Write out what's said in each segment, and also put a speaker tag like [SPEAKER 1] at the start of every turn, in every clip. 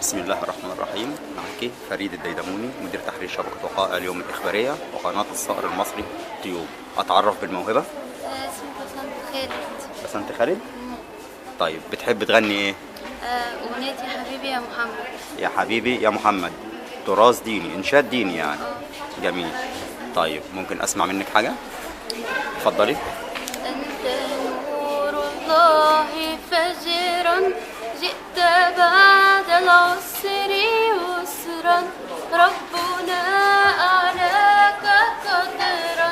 [SPEAKER 1] بسم الله الرحمن الرحيم. معك فريد الديدموني، مدير تحرير شبكة وقائع اليوم الإخبارية وقناة الصقر المصري تيوب. أتعرف بالموهبة؟
[SPEAKER 2] اسمي بسنت خالد.
[SPEAKER 1] بسنت خالد؟ طيب بتحب تغني إيه؟
[SPEAKER 2] أغنية يا حبيبي يا محمد.
[SPEAKER 1] يا حبيبي يا محمد، تراث ديني، إنشاد ديني يعني. جميل. طيب ممكن أسمع منك حاجة؟ اتفضلي.
[SPEAKER 2] أنت نور الله فجرا، جئت بعد العسر يسرا، ربنا أعلاك قدرا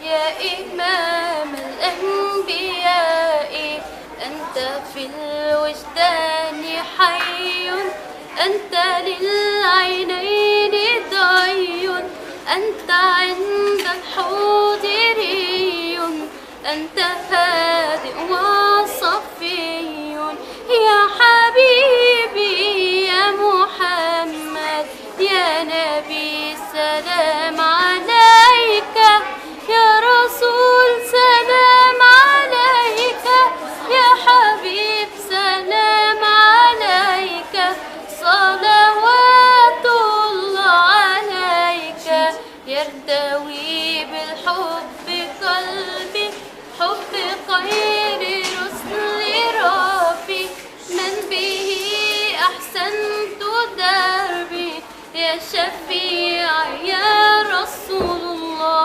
[SPEAKER 2] يا إمام الأنبياء. أنت في الوجدان حي، أنت للعينين ضي، أنت عند الحوض ري، أنت هادئ وصفي يا حبيبي يا محمد يا نبي سلام عليك، يا رسول سلام عليك، يا حبيب سلام عليك، صلوات الله عليك. يرتوي بالحب قلبي، حب خير رسل ربي، من به أحسنت دربي، يا شفيع يا رسول الله.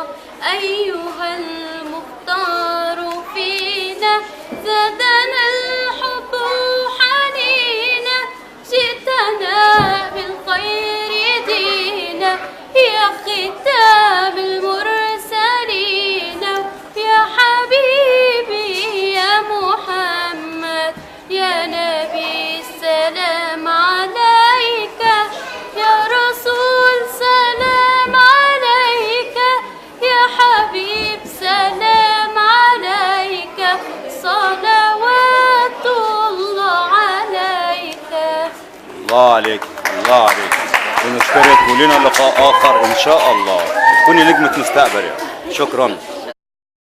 [SPEAKER 2] أيها المختار فينا، زادنا الحب حنينا، جئتنا بالخير دينا، يا ختام المرسلين، يا حبيبي يا محمد يا نبي سلام عليك، يا رسول سلام عليك، يا حبيب سلام عليك، صلوات الله عليك.
[SPEAKER 1] الله عليك، الله عليك. ونشكرك ولنا لقاء آخر إن شاء الله. تكوني نجمة مستقبل يعني. شكرا.